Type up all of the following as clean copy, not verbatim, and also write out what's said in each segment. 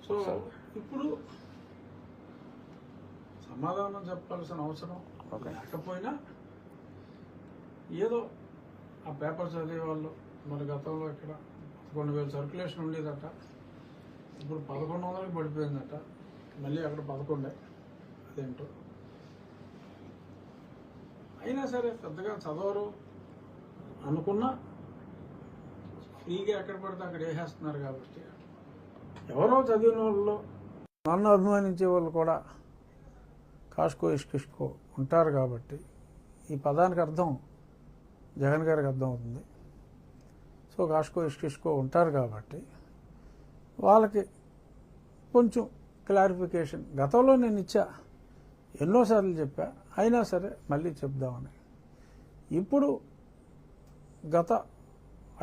So ఇప్పుడు సమాధానం చెప్పాల్సిన అవసరం లేకపోయినా ఏదో ఆ పేపర్ చదివే వాళ్ళు మరి గతంలో ఇక్కడ 11,000 సర్క్యులేషన్ ఉండేదట, ఇప్పుడు 1,100కి పడిపోయిందట, మళ్ళీ అక్కడ 11 అదేంటో. అయినా సరే పెద్దగా చదవరు అనుకున్నా ఫ్రీగా ఎక్కడ పడితే అక్కడ వేసేస్తున్నారు కాబట్టి ఎవరో చదివిన వాళ్ళు నన్ను అభిమానించే వాళ్ళు కూడా కాస్కో ఇష్కిష్కో ఉంటారు కాబట్టి ఈ పదానికి అర్థం జగన్ గారికి అర్థం అవుతుంది. సో కాస్కో ఇష్కిష్కో ఉంటారు కాబట్టి వాళ్ళకి కొంచెం క్లారిఫికేషన్ గతంలో నేను ఇచ్చా, ఎన్నోసార్లు చెప్పా, అయినా సరే మళ్ళీ చెప్దామని. ఇప్పుడు గత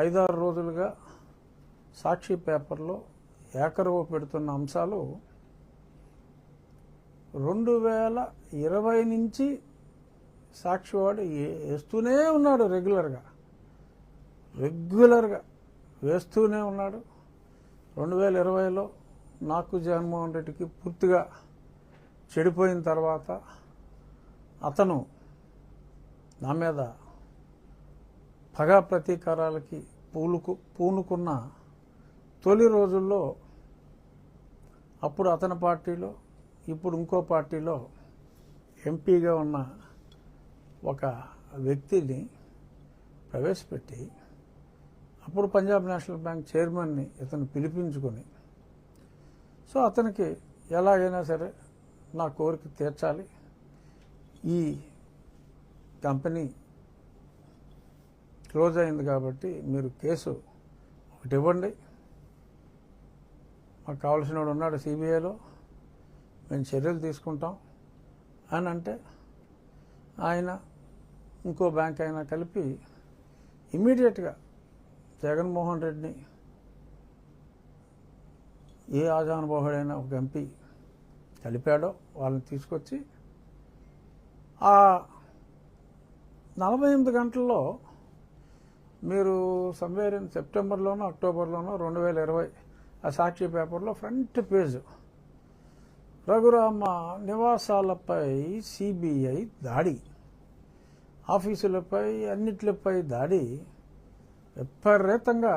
5-6 రోజులుగా సాక్షి పేపర్లో ఏకరువు పెడుతున్న అంశాలు 2020 నుంచి సాక్షివాడు వేస్తూనే ఉన్నాడు, రెగ్యులర్గా వేస్తూనే ఉన్నాడు. 2020లో నాకు జగన్మోహన్ రెడ్డికి పూర్తిగా చెడిపోయిన తర్వాత అతను నా మీద పగా ప్రతీకారాలకి పూనుకున్న తొలి రోజుల్లో అప్పుడు అతని పార్టీలో ఇప్పుడు ఇంకో పార్టీలో ఎంపీగా ఉన్న ఒక వ్యక్తిని ప్రవేశపెట్టి అప్పుడు పంజాబ్ నేషనల్ బ్యాంక్ చైర్మన్ని ఇతను పిలిపించుకొని, సో అతనికి ఎలాగైనా సరే నా కోరిక తీర్చాలి, ఈ కంపెనీ క్లోజ్ అయింది కాబట్టి మీరు కేసు ఒకటి ఇవ్వండి, మాకు కావాల్సిన వాడు ఉన్నాడు సిబిఐలో, మేము చర్యలు తీసుకుంటాం అని అంటే ఆయన ఇంకో బ్యాంక్ అయినా కలిపి ఇమ్మీడియట్గా జగన్మోహన్ రెడ్డిని ఏ ఆజానుభావుడైనా ఒక ఎంపీ కలిపాడో వాళ్ళని తీసుకొచ్చి ఆ 48 గంటల్లో మీరు సమ్వేర్ ఇన్ సెప్టెంబర్లోనో అక్టోబర్లోనో 2020 ఆ సాక్షి పేపర్లో ఫ్రంట్ పేజ్ రఘురామ నివాసాలపై సిబిఐ దాడి, ఆఫీసులపై అన్నిట్లపై దాడి, విపరీతంగా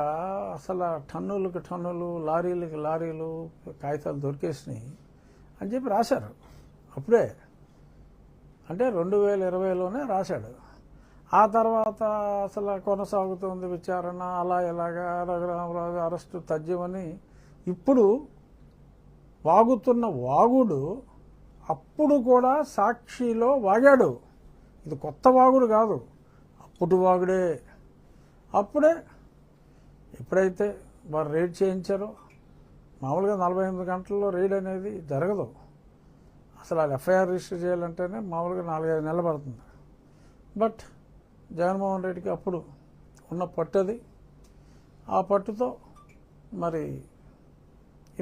అసలు టన్నులకు టన్నులు, లారీలకు లారీలు కాగితాలు దొరికేసినాయి అని చెప్పి రాశారు. అప్పుడే అంటే 2020లోనే రాశాడు. ఆ తర్వాత అసలు కొనసాగుతుంది విచారణ, అలా ఇలాగా రఘురామరాజు అరెస్టు తథ్యమని ఇప్పుడు వాగుతున్న వాగుడు అప్పుడు కూడా సాక్షిలో వాగాడు. ఇది కొత్త వాగుడు కాదు, అప్పుడు వాగుడే. అప్పుడే ఎప్పుడైతే వారు రైడ్ చేయించారో, మామూలుగా 48 గంటల్లో రైడ్ అనేది జరగదు. అసలు అది ఎఫ్ఐఆర్ రిజిస్టర్ చేయాలంటేనే మామూలుగా 4-5 నెలలు పడుతుంది. బట్ జగన్మోహన్ రెడ్డికి అప్పుడు ఉన్న పట్టుది, ఆ పట్టుతో మరి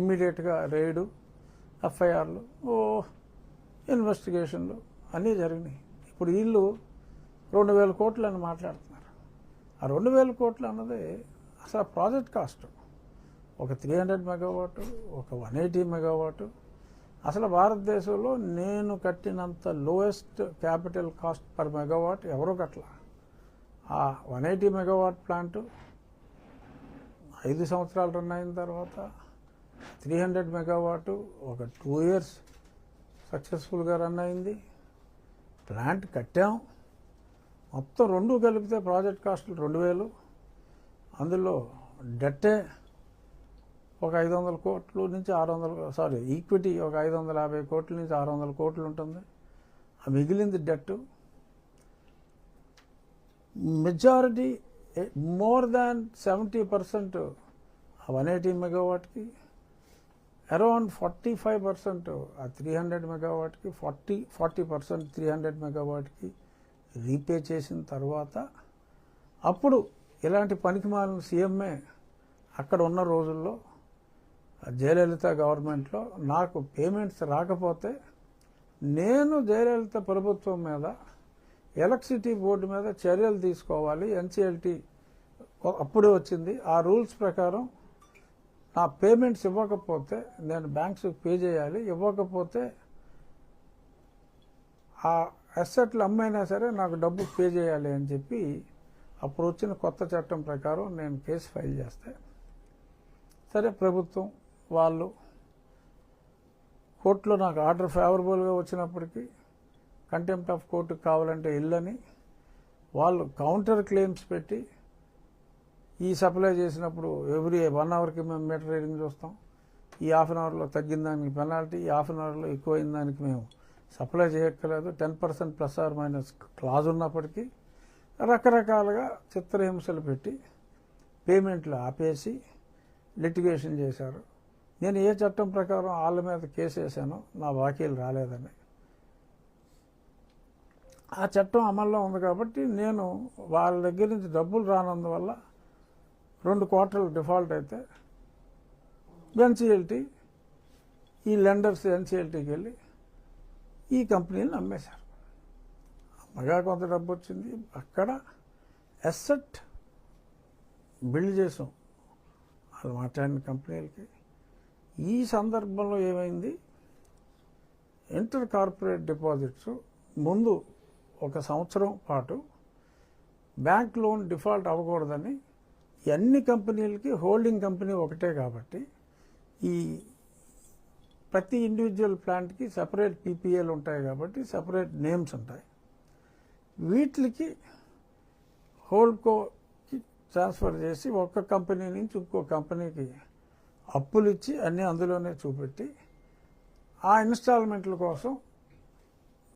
ఇమ్మీడియట్గా రైడు, ఎఫ్ఐఆర్లు, ఇన్వెస్టిగేషన్లు అన్నీ జరిగినాయి. ఇప్పుడు వీళ్ళు 2,000 కోట్లు అని మాట్లాడుతున్నారు. ఆ 2,000 కోట్లు అన్నది అసలు ప్రాజెక్ట్ కాస్ట్ ఒక 300 మెగావాట్, ఒక 180 మెగావాట్. అసలు భారతదేశంలో నేను కట్టినంత lowest capital cost per megawatt ఎవరూ కట్టల. ఆ 180 మెగావాట్ ప్లాంటు 5 సంవత్సరాలు రన్ అయిన తర్వాత 300 మెగావాట్ ఒక 2 years సక్సెస్ఫుల్గా రన్ అయింది. ప్లాంట్ కట్టాం, మొత్తం రెండు కలిపితే ప్రాజెక్ట్ కాస్టులు 2,000. అందులో డెట్టే ఒక 500 కోట్ల నుంచి 600, ఈక్విటీ ఒక 550 కోట్ల నుంచి 600 కోట్లు ఉంటుంది. ఆ మిగిలింది డెట్. మెజారిటీ మోర్ దాన్ 70% 180 మెగావాట్కి, అరౌండ్ 45% ఆ 300 మెగావాట్కి, 40% 300 మెగావాట్కి రీపే చేసిన తర్వాత అప్పుడు ఇలాంటి పనికిమాలిన సీఎంఏ అక్కడ ఉన్న రోజుల్లో జయలలిత గవర్నమెంట్లో నాకు పేమెంట్స్ రాకపోతే నేను జయలలిత ప్రభుత్వం మీద ఎలక్ట్రిసిటీ బోర్డు మీద చర్యలు తీసుకోవాలి. ఎన్సిఎల్టీ అప్పుడే వచ్చింది. ఆ రూల్స్ ప్రకారం నా పేమెంట్స్ ఇవ్వకపోతే నేను బ్యాంక్స్కి పే చేయాలి, ఇవ్వకపోతే ఆ అసెట్లు అమ్మైనా సరే నాకు డబ్బు పే చేయాలి అని చెప్పి అప్పుడు వచ్చిన కొత్త చట్టం ప్రకారం నేను కేసు ఫైల్ చేస్తే, సరే ప్రభుత్వం వాళ్ళు కోర్టులో నాకు ఆర్డర్ ఫేవరబుల్గా వచ్చినప్పటికీ కంటెంప్ట్ ఆఫ్ కోర్టుకు కావాలంటే ఇల్లని వాళ్ళు కౌంటర్ క్లెయిమ్స్ పెట్టి, ఈ సప్లై చేసినప్పుడు ఎవ్రీ 1 అవర్కి మేము మీటర్ రీడింగ్ చూస్తాం, ఈ హాఫ్ అన్ అవర్లో తగ్గిన దానికి పెనాల్టీ, ఈ హాఫ్ అన్ అవర్లో ఎక్కువైన దానికి మేము సప్లై చేయక్కర్లేదు, 10% ప్లస్ ఆర్ మైనస్ క్లాజ్ ఉన్నప్పటికీ రకరకాలుగా చిత్రహింసలు పెట్టి పేమెంట్లు ఆపేసి లిటిగేషన్ చేశారు. నేను ఏ చట్టం ప్రకారం వాళ్ళ మీద కేసు వేసానో నా వాకీలు రాలేదని, ఆ చట్టం అమల్లో ఉంది కాబట్టి నేను వాళ్ళ దగ్గర నుంచి డబ్బులు రానందువల్ల 2 క్వార్టర్లు డిఫాల్ట్ అయితే ఎన్సిఎల్టీ ఈ లెండర్స్ ఎన్సిఎల్టీకి వెళ్ళి ఈ కంపెనీని అమ్మేశారు. అమ్మగా కొంత డబ్బు వచ్చింది. అక్కడ అసెట్ బిల్డ్ చేసాం అది మాట్లాడిన కంపెనీలకి. ఈ సందర్భంలో ఏమైంది, ఇంటర్ కార్పొరేట్ డిపాజిట్స్ ముందు 1 సంవత్సరం పాటు బ్యాంక్ లోన్ డిఫాల్ట్ అవ్వకూడదని అన్ని కంపెనీలకి హోల్డింగ్ కంపెనీ ఒకటే కాబట్టి ఈ ప్రతి ఇండివిజువల్ ప్లాంట్కి సపరేట్ పీపీఏలు ఉంటాయి కాబట్టి సపరేట్ నేమ్స్ ఉంటాయి. వీటికి హోల్డ్కోకి ట్రాన్స్ఫర్ చేసి ఒక కంపెనీ నుంచి ఇంకో కంపెనీకి అప్పులు ఇచ్చి అన్నీ అందులోనే చూపెట్టి ఆ ఇన్స్టాల్మెంట్ల కోసం